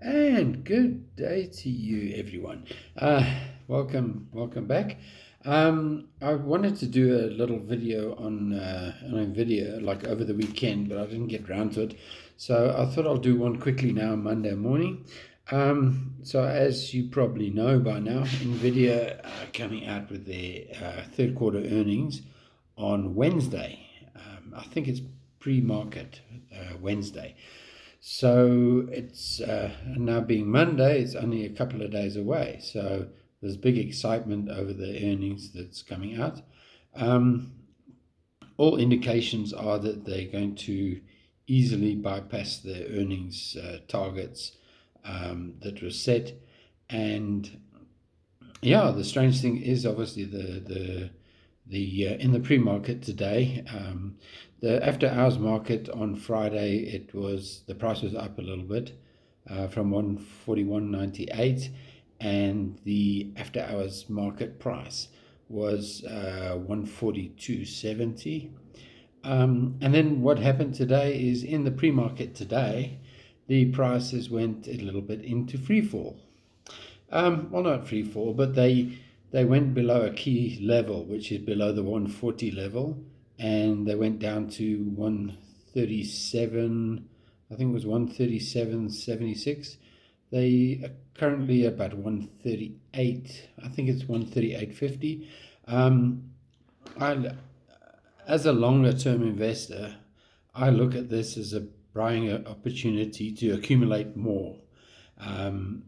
And good day to you, everyone. Uh, welcome back. I wanted to do a little video on Nvidia like over the weekend, but I didn't get around to it. So I thought I'll do one quickly now, Monday morning. So as you probably know by now, Nvidia are coming out with their third quarter earnings on Wednesday. I think it's pre-market Wednesday. So it's now being Monday, it's only a couple of days away. So there's big excitement over the earnings that's coming out. Um, all indications are that they're going to easily bypass the earnings targets that were set. And yeah, the strange thing is obviously the in the pre-market today, the after-hours market on Friday, the price was up a little bit from 141.98, and the after-hours market price was 142.70. And then what happened today is in the pre-market today, the prices went a little bit into free fall. Well, not free fall, but they went below a key level, which is below the 140 level, and they went down to 137. I think it was 137.76. They are currently about 138. I think it's 138.50. I, as a longer term investor, I look at this as a buying opportunity to accumulate more.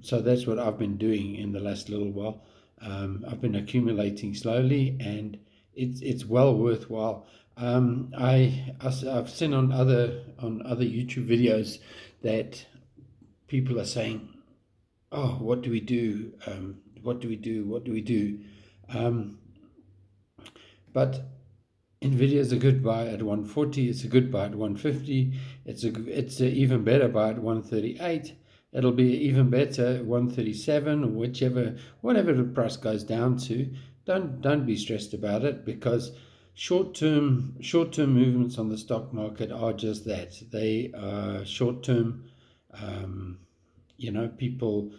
So that's what I've been doing in the last little while. I've been accumulating slowly, and it's well worthwhile. I've seen on other YouTube videos that people are saying, "Oh, what do we do? What do we do? What do we do?" Um, but Nvidia is a good buy at 140. It's a good buy at 150. It's a even better buy at 138. It'll be even better at 137 or whatever the price goes down to. Don't be stressed about it, because short term movements on the stock market are just that. They are short term. Um, people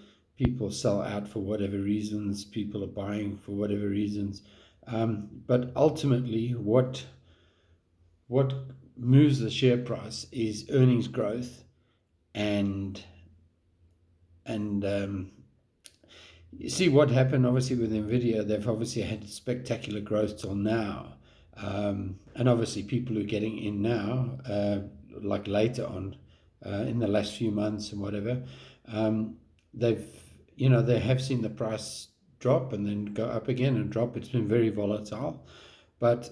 sell out for whatever reasons. People are buying for whatever reasons. But ultimately, what moves the share price is earnings growth, and you see what happened obviously with Nvidia. They've obviously had spectacular growth till now, and obviously people who are getting in now, like later on, in the last few months and whatever, um, they've they have seen the price drop and then go up again and drop. It's been very volatile, but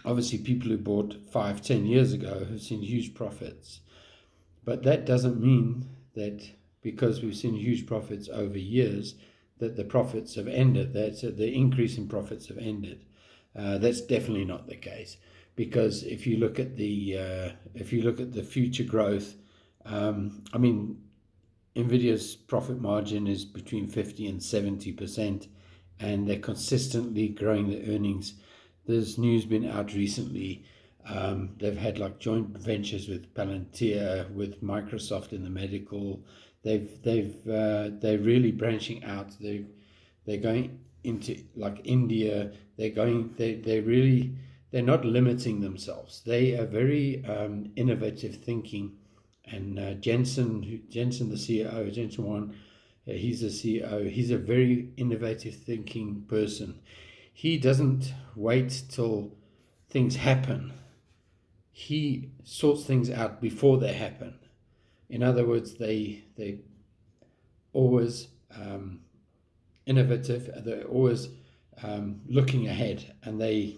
obviously people who bought 5-10 years ago have seen huge profits. But that doesn't mean that because we've seen huge profits over years, that the profits have ended, that the increase in profits have ended. That's definitely not the case, because if you look at the future growth, I mean, Nvidia's profit margin is between 50 and 70%, and they're consistently growing the earnings. There's news been out recently. They've had like joint ventures with Palantir, with Microsoft in the medical. They're really branching out. They're going into like India. They're not limiting themselves. They are very innovative thinking. And Jensen, the CEO, Jensen Wan, he's the CEO. He's a very innovative thinking person. He doesn't wait till things happen. He sorts things out before they happen. In other words, they always innovative. They're always looking ahead, and they,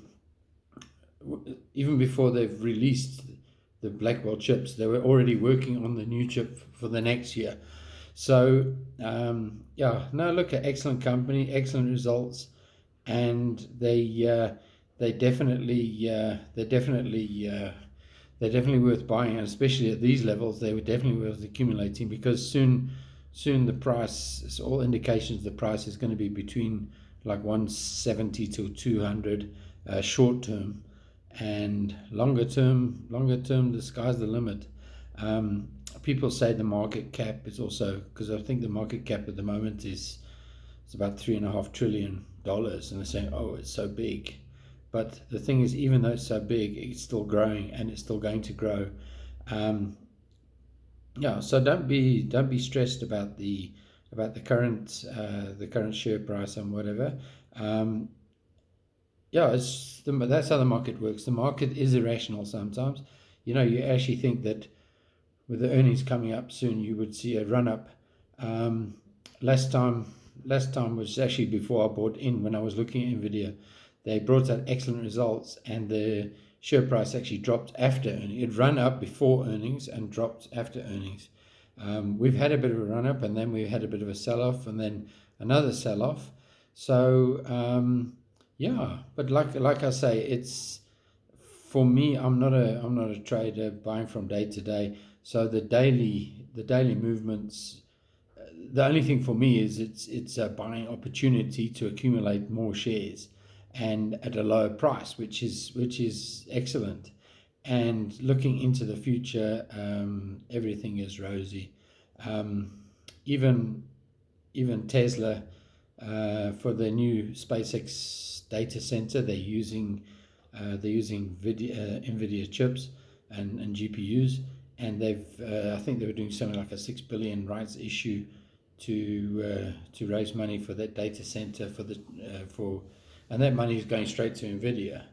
even before they've released the Blackwell chips, they were already working on the new chip for the next year. So yeah, no, look, at excellent company, excellent results, and they definitely they're definitely worth buying, and especially at these levels, they were definitely worth accumulating, because soon the price, all indications, the price is going to be between like 170 to 200 short term, and longer term, the sky's the limit. people say the market cap is also, because I think the market cap at the moment is it's about $3.5 trillion, and they're saying, oh, it's so big. But the thing is, even though it's so big, it's still growing, and it's still going to grow. Yeah, so don't be stressed about the current share price and whatever. Yeah, that's how the market works. The market is irrational sometimes. You actually think that with the earnings coming up soon, you would see a run up. Um, last time, last time was actually before I bought in, when I was looking at Nvidia. They brought out excellent results, and the share price actually dropped after earnings. It ran up before earnings and dropped after earnings. We've had a bit of a run up, and then we had a bit of a sell off, and then another sell off. So yeah, but like I say, it's for me. I'm not a trader buying from day to day. So the daily movements. The only thing for me is it's a buying opportunity to accumulate more shares, and at a lower price, which is excellent. And looking into the future, everything is rosy. Um, even even Tesla, for their new SpaceX data center, they're using Nvidia chips and GPUs, and I think they were doing something like a 6 billion rights issue to raise money for that data center and that money is going straight to Nvidia.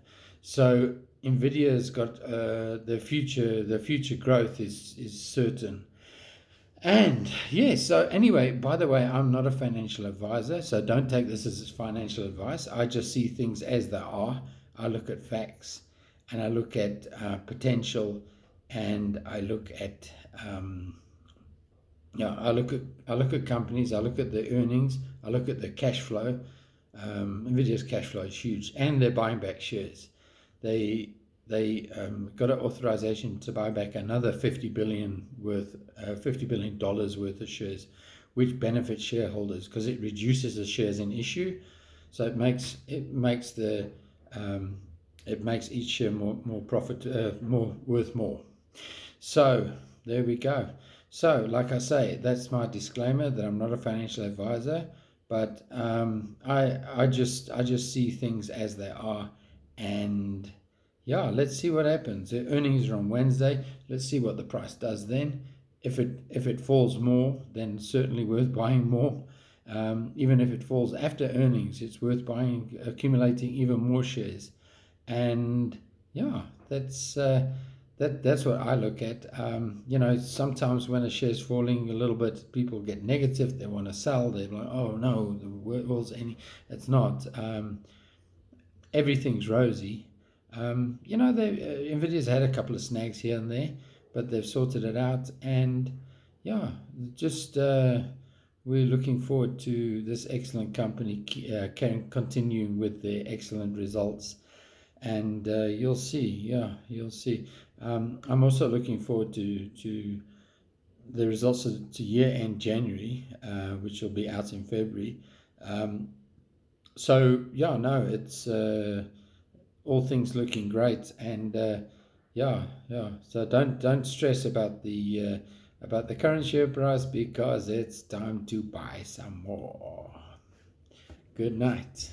So Nvidia's got the future growth is certain. And yes, so anyway, by the way, I'm not a financial advisor, so don't take this as financial advice. I just see things as they are. I look at facts, and I look at potential, and I look at I look at companies. I look at the earnings. I look at the cash flow. Nvidia's cash flow is huge, and they're buying back shares. They got an authorization to buy back another $50 billion worth of shares, which benefits shareholders because it reduces the shares in issue. So it makes each share more profit, more worth more. So there we go. So, like I say, that's my disclaimer that I'm not a financial advisor, but I just see things as they are, and yeah, let's see what happens. The earnings are on Wednesday. Let's see what the price does then. If it falls more, then certainly worth buying more. Even if it falls after earnings, it's worth buying, accumulating even more shares. And yeah, that's what I look at. Sometimes when a share's falling a little bit, people get negative. They want to sell. They're like, "Oh no, the world's any." It's not. Everything's rosy. Nvidia's had a couple of snags here and there, but they've sorted it out. And yeah, just we're looking forward to this excellent company continuing with their excellent results. And you'll see, yeah, you'll see. I'm also looking forward to the results to year-end January, which will be out in February. So yeah, no, it's all things looking great, and yeah. So don't stress about the current share price, because it's time to buy some more. Good night.